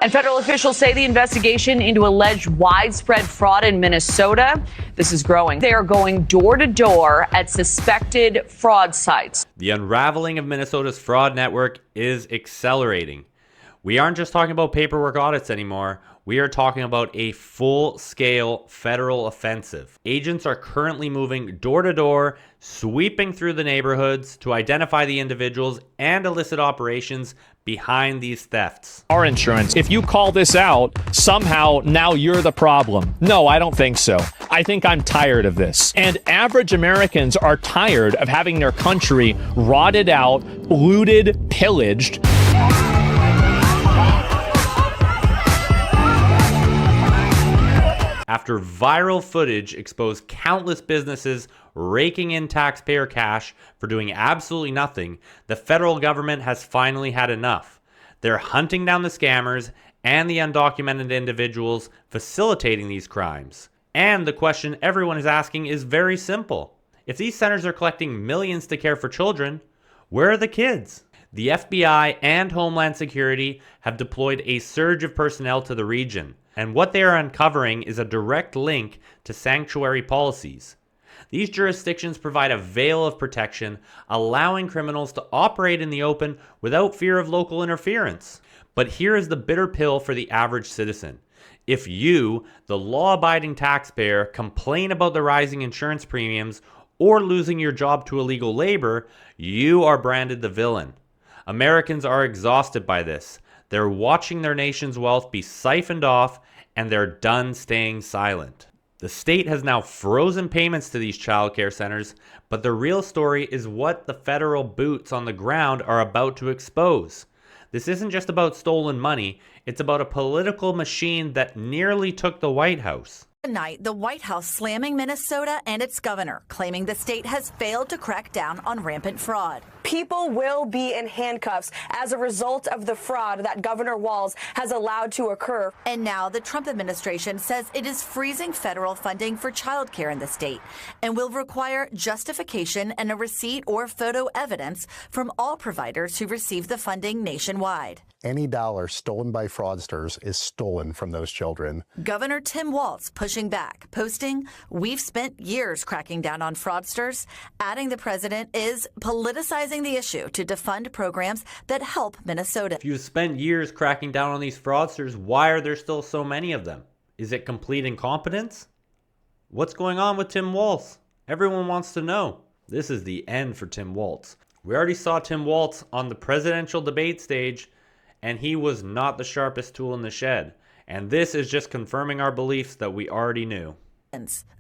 And federal officials say the investigation into alleged widespread fraud in Minnesota, this is growing. They are going door to door at suspected fraud sites. The unraveling of Minnesota's fraud network is accelerating. We aren't just talking about paperwork audits anymore. We are talking about a full-scale federal offensive. Agents are currently moving door to door, sweeping through the neighborhoods to identify the individuals and illicit operations behind these thefts. Our insurance, if you call this out, somehow now you're the problem. No, I don't think so. I think I'm tired of this. And average Americans are tired of having their country rotted out, looted, pillaged. After viral footage exposed countless businesses raking in taxpayer cash for doing absolutely nothing, the federal government has finally had enough. They're hunting down the scammers and the undocumented individuals facilitating these crimes. And the question everyone is asking is very simple. If these centers are collecting millions to care for children, where are the kids? The FBI and Homeland Security have deployed a surge of personnel to the region. And what they are uncovering is a direct link to sanctuary policies. These jurisdictions provide a veil of protection, allowing criminals to operate in the open without fear of local interference. But here is the bitter pill for the average citizen. If you, the law-abiding taxpayer, complain about the rising insurance premiums or losing your job to illegal labor, you are branded the villain. Americans are exhausted by this. They're watching their nation's wealth be siphoned off, and they're done staying silent. The state has now frozen payments to these child care centers, but the real story is what the federal boots on the ground are about to expose. This isn't just about stolen money, it's about a political machine that nearly took the White House. Tonight, the White House slamming Minnesota and its governor, claiming the state has failed to crack down on rampant fraud. People will be in handcuffs as a result of the fraud that Governor Walz has allowed to occur. And now the Trump administration says it is freezing federal funding for child care in the state and will require justification and a receipt or photo evidence from all providers who receive the funding nationwide. Any dollar stolen by fraudsters is stolen from those children. Governor Tim Walz pushing back, posting, "We've spent years cracking down on fraudsters," adding the president is politicizing the issue to defund programs that help Minnesota. If you've spent years cracking down on these fraudsters, why are there still so many of them? Is it complete incompetence? What's going on with Tim Walz? Everyone wants to know. This is the end for Tim Walz. We already saw Tim Walz on the presidential debate stage, and he was not the sharpest tool in the shed. And this is just confirming our beliefs that we already knew.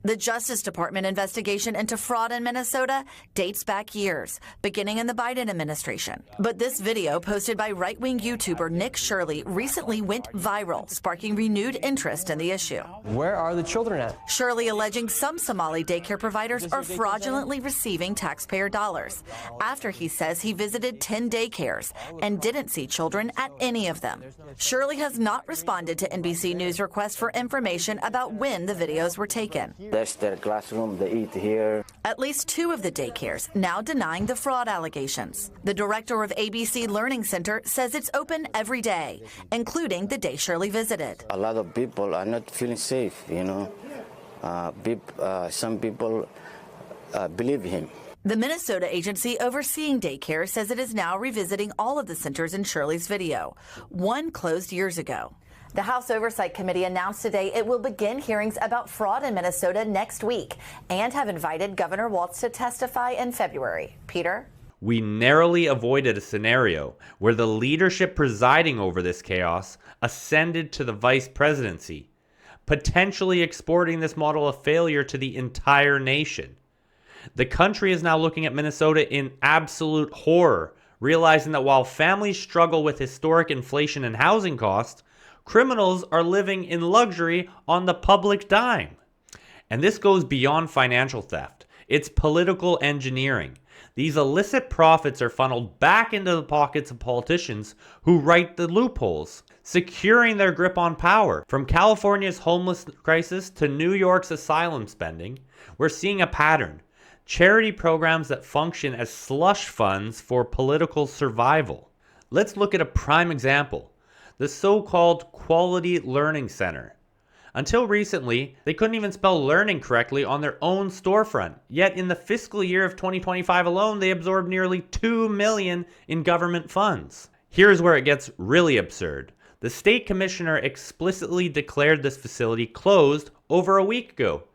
The Justice Department investigation into fraud in Minnesota dates back years, beginning in the Biden administration. But this video posted by right-wing YouTuber Nick Shirley recently went viral, sparking renewed interest in the issue. Where are the children at? Shirley alleging some Somali daycare providers are fraudulently receiving taxpayer dollars, after he says he visited 10 daycares and didn't see children at any of them. Shirley has not responded to NBC News' request for information about when the videos were taken. That's their classroom, they eat here. At least 2 of the daycares now denying the fraud allegations. The director of ABC Learning Center says it's open every day, including the day Shirley visited. A lot of people are not feeling safe, you know. Some people believe him. The Minnesota agency overseeing daycare says it is now revisiting all of the centers in Shirley's video. One closed years ago. The House Oversight Committee announced today it will begin hearings about fraud in Minnesota next week and have invited Governor Walz to testify in February. Peter? We narrowly avoided a scenario where the leadership presiding over this chaos ascended to the vice presidency, potentially exporting this model of failure to the entire nation. The country is now looking at Minnesota in absolute horror, realizing that while families struggle with historic inflation and housing costs, criminals are living in luxury on the public dime. And this goes beyond financial theft. It's political engineering. These illicit profits are funneled back into the pockets of politicians who write the loopholes, securing their grip on power. From California's homeless crisis to New York's asylum spending, we're seeing a pattern. Charity programs that function as slush funds for political survival. Let's look at a prime example. the so-called Quality Learning Center. Until recently, they couldn't even spell learning correctly on their own storefront. Yet in the fiscal year of 2025 alone, they absorbed nearly $2 million in government funds. Here's where it gets really absurd. The state commissioner explicitly declared this facility closed over a week ago.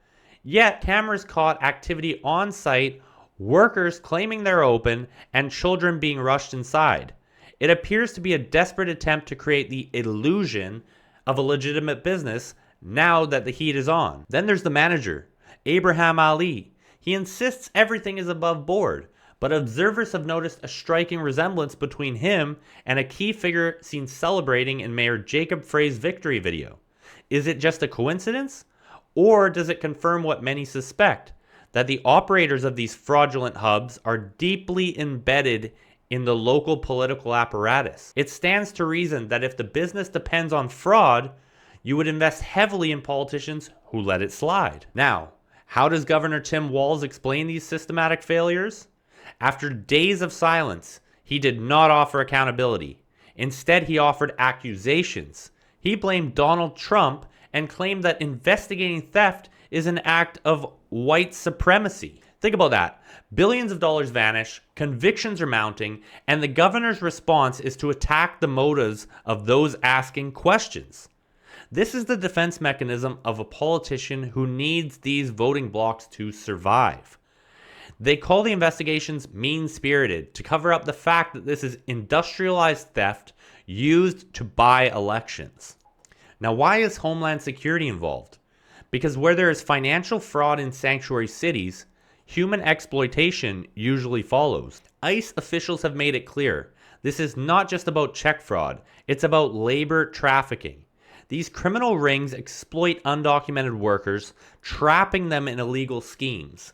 Yet cameras caught activity on site, workers claiming they're open, and children being rushed inside. It appears to be a desperate attempt to create the illusion of a legitimate business now that the heat is on. Then there's the manager, Abraham Ali. He insists everything is above board, but observers have noticed a striking resemblance between him and a key figure seen celebrating in Mayor Jacob Frey's victory video. Is it just a coincidence? Or does it confirm what many suspect, that the operators of these fraudulent hubs are deeply embedded in the local political apparatus? It stands to reason that if the business depends on fraud, you would invest heavily in politicians who let it slide. Now, how does Governor Tim Walz explain these systematic failures? After days of silence, he did not offer accountability. Instead, he offered accusations. He blamed Donald Trump and claimed that investigating theft is an act of white supremacy. Think about that. Billions of dollars vanish, convictions are mounting, and the governor's response is to attack the motives of those asking questions. This is the defense mechanism of a politician who needs these voting blocks to survive. They call the investigations mean-spirited to cover up the fact that this is industrialized theft used to buy elections. Now, why is Homeland Security involved? Because where there is financial fraud in sanctuary cities, human exploitation usually follows. ICE officials have made it clear this is not just about check fraud, it's about labor trafficking. These criminal rings exploit undocumented workers, trapping them in illegal schemes.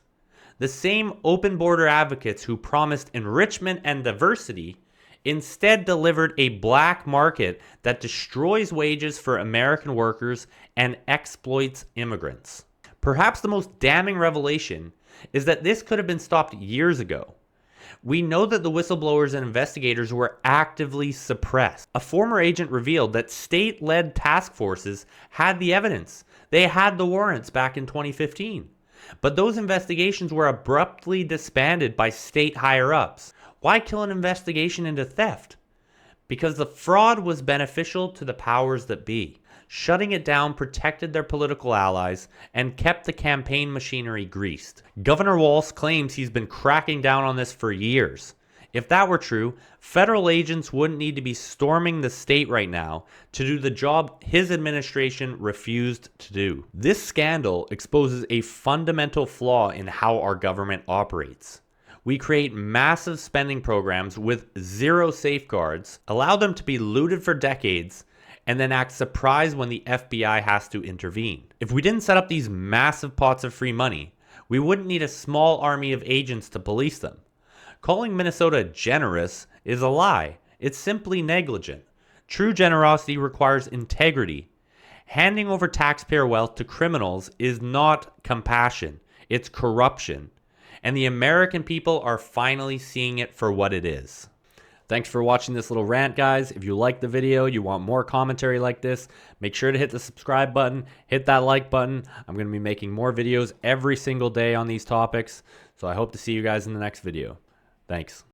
The same open border advocates who promised enrichment and diversity instead delivered a black market that destroys wages for American workers and exploits immigrants. Perhaps the most damning revelation is that this could have been stopped years ago. We know that the whistleblowers and investigators were actively suppressed. A former agent revealed that state-led task forces had the evidence. They had the warrants back in 2015. But those investigations were abruptly disbanded by state higher-ups. Why kill an investigation into theft? Because the fraud was beneficial to the powers that be. Shutting it down protected their political allies and kept the campaign machinery greased. Governor Walz claims he's been cracking down on this for years. If that were true, federal agents wouldn't need to be storming the state right now to do the job his administration refused to do. This scandal exposes a fundamental flaw in how our government operates. We create massive spending programs with zero safeguards, allow them to be looted for decades, and then act surprised when the FBI has to intervene. If we didn't set up these massive pots of free money, we wouldn't need a small army of agents to police them. Calling Minnesota generous is a lie. It's simply negligent. True generosity requires integrity. Handing over taxpayer wealth to criminals is not compassion, it's corruption. And the American people are finally seeing it for what it is. Thanks for watching this little rant, guys. If you liked the video, you want more commentary like this, make sure to hit the subscribe button, hit that like button. I'm going to be making more videos every single day on these topics, so I hope to see you guys in the next video. Thanks.